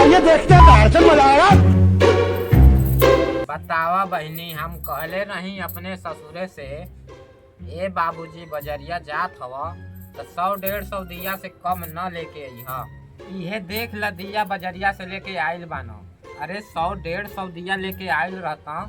आइए देखते हैं बाहर से मजा आएगा। बतावा बहनी, हम कहले नहीं अपने ससुरे से ए बाबूजी बजरिया जात हवा तो 100-150 दिया से कम न लेके अइह। इहे देख ल दिया बजरिया से लेके आइल बानो। अरे 100-150 दिया लेके आइल रहता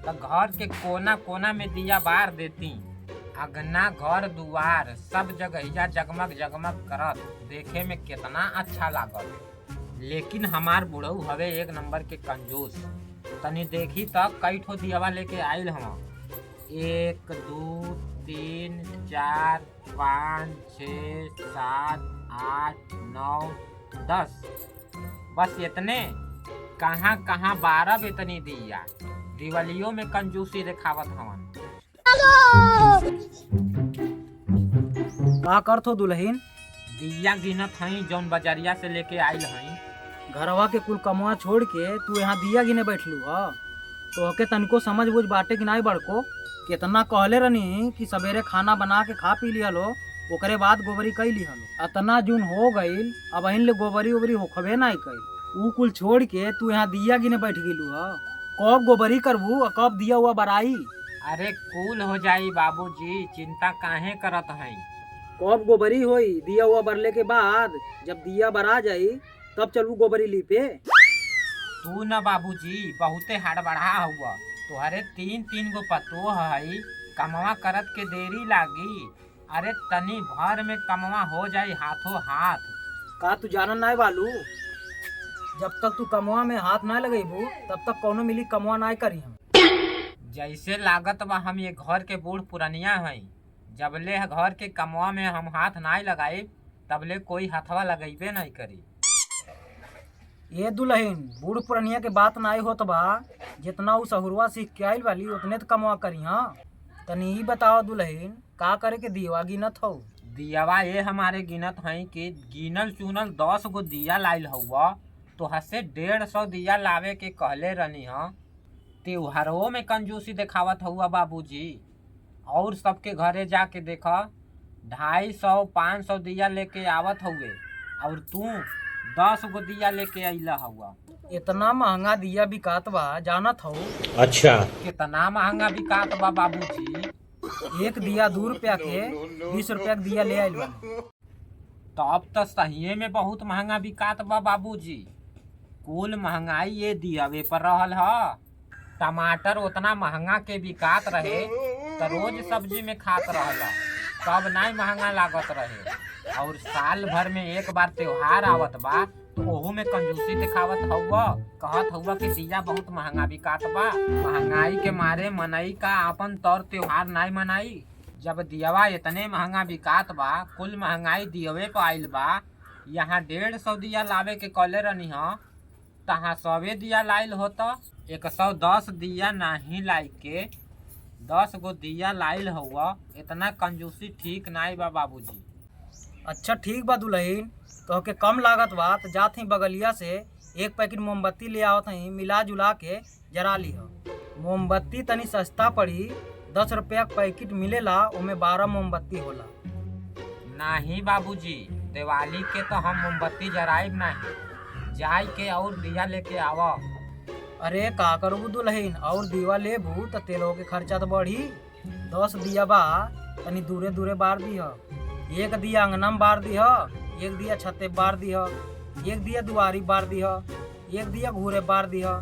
तो घर के कोना कोना में दिया बार देती। अगना घर दुआर सब जगहिया जगमग जगमग करत देखे में कितना अच्छा लागल। लेकिन हमार बुढ़ऊ हवे एक नंबर के कंजूस। तनी देखी तक कई ठो दियावा लेके आइल हम। 1 2 3 4 5 6 7 8 9 10 बस इतने। कहाँ कहाँ 12 बेतनी दिया। दिवालियों में कंजूसी दिखावत हवन। का करत हो दुल्हन? दिया गिनत हई जौन बजरिया से लेके आइल हई। घरवा के कुल कमुआ छोड़ के तू यहाँ दिया गिने बैठलू ह? तो हके तनिको समझ बुझ बाटे कि नहीं बड़को? कितना कहले रहनी कि सवेरे खाना बना के खा पी लिहलो, ओकरे बाद गोबरी कई लिहलो। अतना जून हो गईल, अब अहिन ले गोबरी ओबरी होखबे नहीं कईल। ऊ कुल छोड़ के तू यहाँ दिया गिने बैठ गिलू ह? कब गोबरी करबू और कब दिया हुआ बराई? अरे कूल हो जाई बाबूजी, चिंता काहे करत हई। कब गोबरी होई? दिया हुआ बरले के बाद जब दिया बरा जाई तब चलू गोबरी ली पे। तू न बाबूजी बहुते हड़बड़ा हुआ। तुहरे 3 गो पतो हई, कमवा करत के देरी लागी। अरे तनी भर में कमवा हो जाई हाथों हाथ। का तू जानन नहीं बालू? जब तक तू कमवा में हाथ ना लगेबू तब तक कौनो मिली कमवा नहीं करी हम। जैसे लागत बा हम ये घर के बूढ़ पुरनिया हई। जबले घर के कमवा में हम हाथ नहीं लगाई तबले कोई हथवा लगेबे नहीं करी। ये दुल्हन बूढ़ पुरनिया के बात नहीं होत बा। जितना उ सहुरवा सीख के आइल वाली उतने तो कमवा करी। हाँ तनी ही बताओ दुल्हन, का करे के दिवा गिनत हो? दियावा ये हमारे गिनत हई कि गिनल चुनल 10 गो दिया लाइल हुआ। तो हसे 150 दिया लावे के कहले रहनी ह। त्योहारों में कंजूसी दिखावत हुआ बाबूजी। और सबके घरे जाके देखा 250-500 दिया लेके आवत हुए और तू 10 गो दिया लेके अइला हुआ। इतना महंगा दिया बिकात बा जानत हो? अच्छा, कितना महंगा बिकात बा बाबूजी। एक दिया 2 रुपया के 20 रुपया के दिया ले आइल बानी। तब तो सहिए में बहुत महंगा बिकात बा बाबूजी। कुल महंगाई ये दियावे पर रहल ह। टमाटर उतना महंगा के बिकात रहे तो रोज सब्जी में खात रहला, तब नहीं महंगा लागत रहे। और साल भर में एक बार त्योहार आवत बा तो ओहू में कंजूसी दिखावत हुआ। कहत हुआ कि दिया बहुत महंगा बिकात बा। महंगाई के मारे मनई का अपन तौर त्योहार नहीं मनाई। जब दियावा इतने महंगा बिकात बा, कुल महंगाई दियवे पे आइल बा। यहाँ 150 दिया लावे के कहले रहनी ह, तहाँ 100 दिया लाइल होता। 110 दिया नहीं लाई के 10 गो दिया लाइल हुआ। इतना कंजूसी ठीक नहीं बा बाबूजी। अच्छा ठीक बा दुल्हन, तो के कम लागत बा तो जात ही बगलिया से 1 पैकेट मोमबत्ती ले आवत ही, मिला जुला के जरा ली हो। मोमबत्ती तनी सस्ता पड़ी, 10 रुपया पैकेट मिलेला, उमे 12 मोमबत्ती होला। नहीं बाबूजी, दिवाली के तो हम मोमबत्ती जराइब नहीं। जाई के और दिया लेके आवा। अरे का करबू दुल्हन, और दिवा लेबू तो तेलों के खर्चा तो बढ़ी। 10 दिया बा तनी दूरे दूरे बार दी ह। 1 दिया अंगना में बार दी ह, 1 दिया छते बार दी ह, 1 दिया दुआरी बार दी ह, 1 दिया घूरे बार दी ह,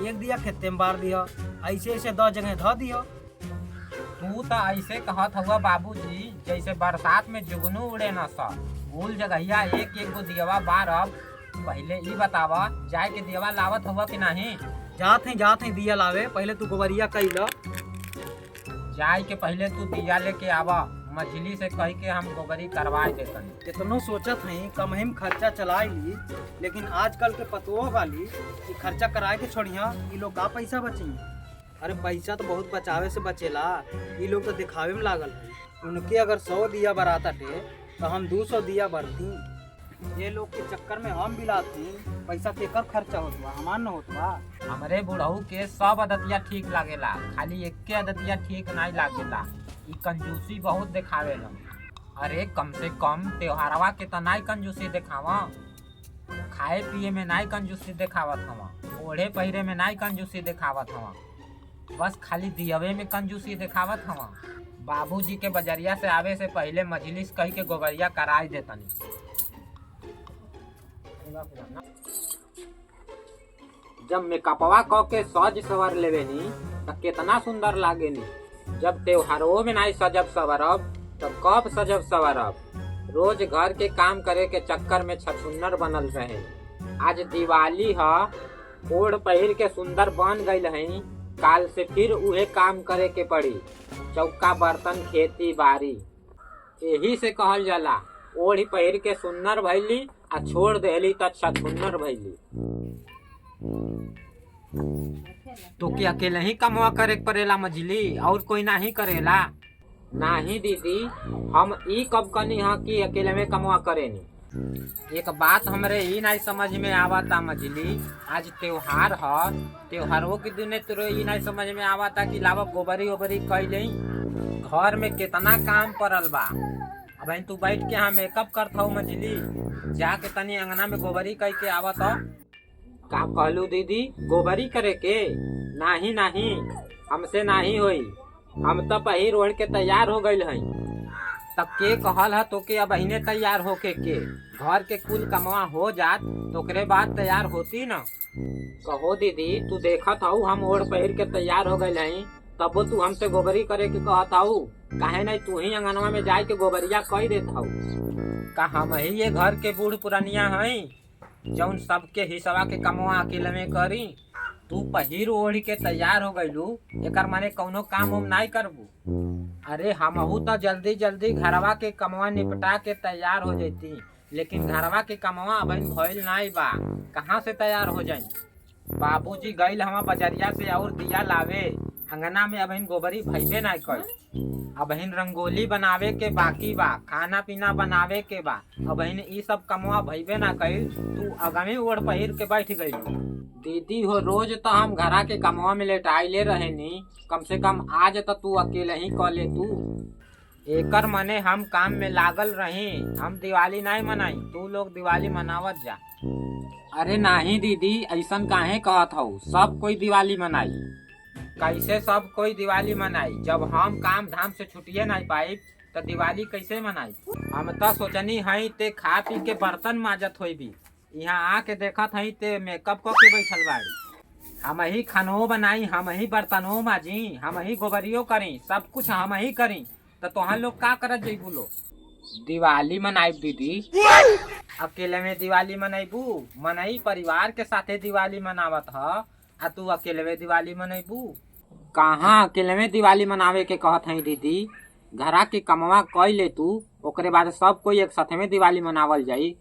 1 दिया खेते में बार दी ह। ऐसे ऐसे 10 जगह ध दी ह। तू तो ऐसे कहत हुआ बाबूजी जैसे बरसात में जुगनू उड़े न सा। भूल जगहिया एक गो दियवा बार। अब पहले ई बतावा जाए के दियवा लावत हुआ कि नहीं? जात ही दिया लावे, पहले तू गोबरिया कई ल। जाए के पहले तू दिया लेके आवा। मछली से कह के हम गोबरी करवाए देतन। कितनो सोचत हई कम ही में खर्चा चलाई ली, लेकिन आजकल के पतोह वाली कि खर्चा कराए के छोड़िया ई लोग का पैसा बची। अरे पैसा तो बहुत बचावे से बचेला, ई लोग तो दिखावे में लागल है। उनके अगर 100 दिया बराताटे तो हम 200 दिया बरती। ये लोग के चक्कर में हम बिलाती, पैसा केकर खर्चा होत बा, हमार न होत बा। हमरे बुढ़ऊ के सब आदतिया ठीक लागेला, खाली एक आदतिया ठीक नहीं लागेला। ई कंजूसी बहुत दिखावेला। अरे कम से कम त्योहारवा के तो नहीं कंजूसी दिखावा। खाए पिए में नाई कंजूसी दिखावत हवा, ओढ़े पहिरे में नाई कंजूसी दिखावत हवा, बस खाली दियवे में कंजूसी दिखावत हवा। बाबूजी के बजरिया से आवे से पहले मजलिस कही के गोबरिया कराई देतनी। जब मेकअपवा क के सज सवर लेवेनी त कितना सुंदर लागेनी। जब त्योहारों में नाई सजब सवरब तब कब सजब सवरब। रोज घर के काम करे के चक्कर में छछुन्नर बनल रहे। आज दिवाली ह, ओढ़ पहिर के सुंदर बन गईल हई, काल से फिर उहे काम करे के पड़ी। चौका बर्तन खेती बाड़ी, यही से कहल जाला ओढ़ी पहिर के सुन्नर भैली आ छोड़ देली त छछुन्नर भैली। तो क्या अकेले ही कमवा करे पड़ेला मजली, और कोई नहीं करेला? नहीं दीदी, हम ई कब कनी हा कि अकेले में कमवा करेनी। एक बात हमरे ही नहीं समझ में आवता मजली, आज त्योहार ह, त्योहारों के दिन तेरे ही नहीं समझ में आवता कि लावा गोबरी ओबरी कैले। घर में कितना काम पड़ल बा। अब तू बैठ के यहाँ मेकअप करता हूँ मजली, जाके तनी अंगना में गोबरी कह के आवत। का कहलू दीदी, गोबरी करे के? नहीं नहीं, हमसे नहीं होई। हम तो पहिर ओढ़ के तैयार हो गईल हई। तब के कहल है तो के अब अहिने तैयार होके के? घर के कुल कमवा हो जात तो ओकरे बाद तैयार होती न। कहो दीदी, तू देखत हऊ हम ओढ़ पहिर के तैयार हो गईल हई, तब तू हमसे गोबरी करे के कहत हऊ। काहे नहीं तू ही अंगनवा में जाए के गोबरिया कह देत हऊ। का हम ही ये घर के बूढ़ पुरानिया हई जौन सबके हिस्सा के कमवा अकेले में करी? तू पहिर ओढ़ के तैयार हो गईलू, एकर माने कौनो काम उम नहीं करबू? अरे हमहू तो जल्दी जल्दी घरवा के कमवा निपटा के तैयार हो जैती, लेकिन घरवा के कमवा अभी भइल नहीं बा, कहाँ से तैयार हो जाई? बाबूजी गईल हवा बजरिया से और दिया लावे, अंगना में अबहिन गोबरी भइबे नहीं कई। अबहिन रंगोली बनावे के बाकी बा, खाना पीना बनावे के बा, अबहिन ई सब कमवा भइबे ना कई। तू अगमे ओढ़ पहिर के बैठ गई। दीदी हो, रोज तो हम घरा के कमवा में लेटाइले रहेनी, कम से कम आज तो तू अकेले ही कह ले तू। एकर मने हम काम में लागल रही, हम दिवाली नहीं मनाई, तू लोग दिवाली मनावत जा। अरे नहीं दीदी, ऐसन काहे कहत हऊ? सब कोई दिवाली मनाई। कैसे सब कोई दिवाली मनाई? जब हम काम धाम से छुट्टिए नहीं पाई तो दिवाली कैसे मनाई? हम तो सोचनी हई ते खा पी के बर्तन माजत होई, यहाँ आके देखत हई ते मेकअप को के बैठल बाड़ी। हम ही खानो बनाई, हम ही बर्तनों माजी, हम ही गोबरियो करी, सब कुछ हम ही करी, तो तुहां लोग का करत जइबू लो? दिवाली मनाई दीदी। अकेले में दिवाली मनाइबू? मनई परिवार के साथे दिवाली मनावत ह, आ तू अकेले में दिवाली मनाइबू? कहाँ अकेले में दिवाली मनावे के कहत हई दीदी? घरा के कमवा कई ले तू, ओकरे बाद सब कोई एक साथे में दिवाली मनावल जाई।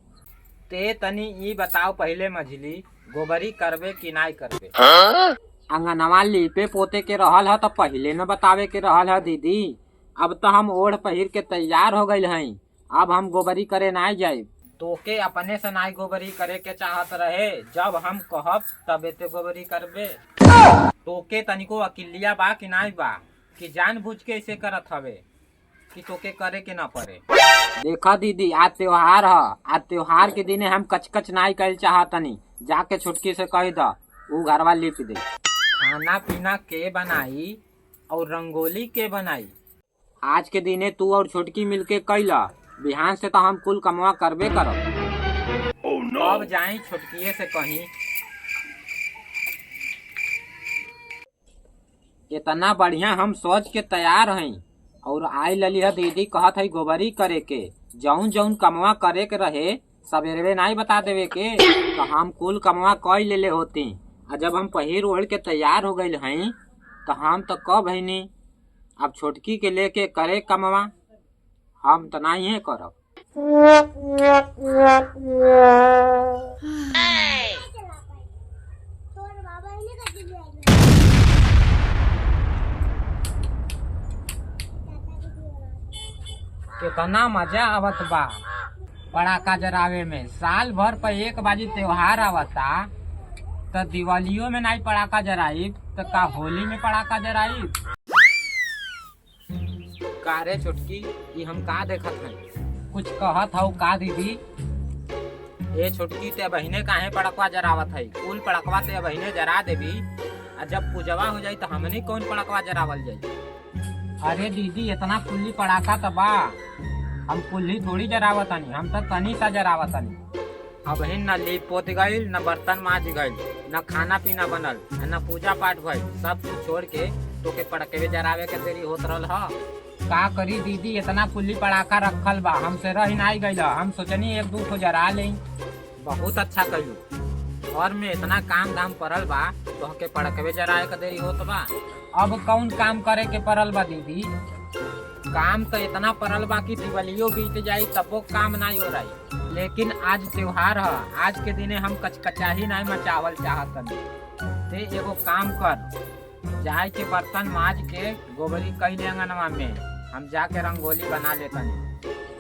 ते तनी ई बताओ पहले मझली, गोबरी करबे कि नहीं करबे? अंगनवा लिपे पोते के रहल है तो पहले न बतावे के रहल है दीदी। अब तो हम ओढ़ पहिर के तैयार हो गईल हई, अब हम गोबरी करे नहीं जाए। तोके अपने से नाई गोबरी करे के चाहत रहे, जब हम कहब तबे ते गोबरी करबे। तोके तनिको अकिलिया बा कि नहीं बा, कि जानबूझ के ऐसे करत हवे कि तोके करे के ना पड़े? देखा दीदी, आज त्योहार है, आज त्योहार के दिने हम कचकच नहीं कर चाहतनी, जाके छुटकी से कह द ऊ घरवा लिप दे। खाना पीना के बनाई और रंगोली के बनाई? आज के दिने तू और छुटकी मिलके कैला, बिहान से तो हम कुल कमवा करबे करब। अब जाई छुटकिए से कहीं। इतना बढ़िया हम सोच के तैयार हई और आई लली है दीदी कहत हई गोबरी करे के। जौन जौन कमवा करे के रहे सवेरे नहीं बता देवे के, तो हम कुल कमवा कई ले होती। और जब हम पहिर ओढ़ के तैयार हो गई हई तो हम तो कब हईनी, अब छोटकी के लेके करे कमवा, हम तो नहीं है करब। कितना मजा आवत बा पटाखा जरावे में। साल भर पर एक बाजी त्योहार आवता, तो दिवालियों में नहीं पटाखा जराइब तो का होली में पटाखा जराइब? का रे छोटकी, ये हम का देखत हई? कुछ कहत हऊ का दीदी? ए छोटकी ते बहिने काहे पड़कवा जरावत है? कुल पड़कवा ते बहिने जरा देवी, और जब पूजवा हो जाई तो हमनी कौन पड़कवा जरावल जाई? अरे दीदी इतना कुल्ली पड़ाका तो बा, हम कुल्ली थोड़ी जरावतनी, हम तो तनी सा जरावतनी। अब न लीप पोत गईल, न बर्तन माज गईल, न खाना पीना बनल, न पूजा पाठ भइल, सब कुछ छोड़ के तो के पड़के जरावे के देरी होत रहल ह। का करी दीदी, इतना कुल्ली पड़ाका रखल बा, हमसे रह नहीं गईल, हम सोचनी एक दू ठो जरा ले। बहुत अच्छा कहियो, और में इतना काम धाम पड़ल बा तो के पड़कवे जराए के देरी होत बा। अब कौन काम करे के पड़ल बा दीदी? काम तो इतना पड़ल बा कि दिवालियों बीत जाई तबो काम नहीं हो रही। लेकिन आज त्योहार है, आज के दिने हम कचकचाही नहीं मचावल चाहतनी। ते एगो काम कर, जाए के बर्तन माज के गोबरी कई अंगनवा में हम जाके रंगोली बना लेतनी।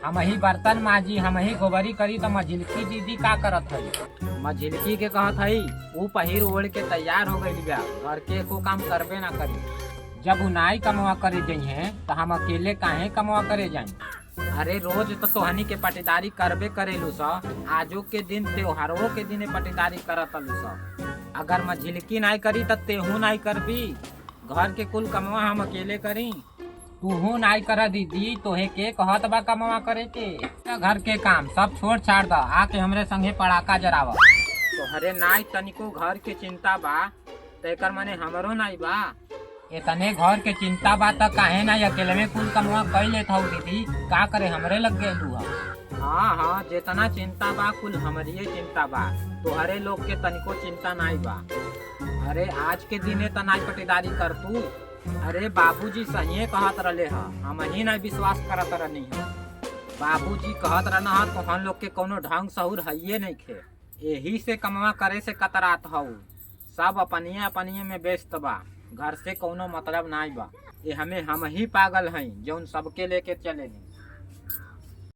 हम ही बर्तन माजी, हम ही गोबरी करी तो मझिलकी दीदी का करत है? मझिलकी के कहत है वो पहिर ओढ़ के तैयार हो गई बा, घर के को काम करबे ना करी। जब उनाई कमवा करे जाइए तो हम अकेले काहे कमवा करे जाए? अरे रोज तो तोहनी के पटीदारी करबे करेलू सा, आजो के दिन त्योहारों के दिन पटीदारी करत लू सा। अगर मझिलकी नहीं करी तो तेहू नहीं करबी, घर के कुल कमवा हम अकेले करी। तूहू नहीं कर दीदी, तोहे के कहत बा कमवा करे के? घर के काम सब छोड़ छाड़ द, आके हमरे संगे पड़ाका जरावा। तोहरे नाई तनिको घर के चिंता बा, तेकर मने हमरो नहीं बा। इतने घर के चिंता बा त काहे नहीं अकेले में कुल कमवा कर लेत हूँ दीदी, का करे हमरे लग गए लू। हाँ हाँ, जितना चिंता बा कुल हमरिए चिंता बा, तोहरे लोग के तनिको चिंता नहीं बा। अरे आज के दिने त नहीं पटीदारी कर तू। अरे बाबूजी सही कहत रहे हा, हम ही नहीं विश्वास करत रहनी है। बाबूजी कहत रहना हा तो हम लोग के कोनो ढंग सहूर हइये नहीं खे, यही से कमवा करे से कतरात हऊ। सब अपनिए अपनिए में व्यस्त बा, घर से कोनो मतलब नहीं बा। ये हम ही पागल हैं जौन सबके लेके चले।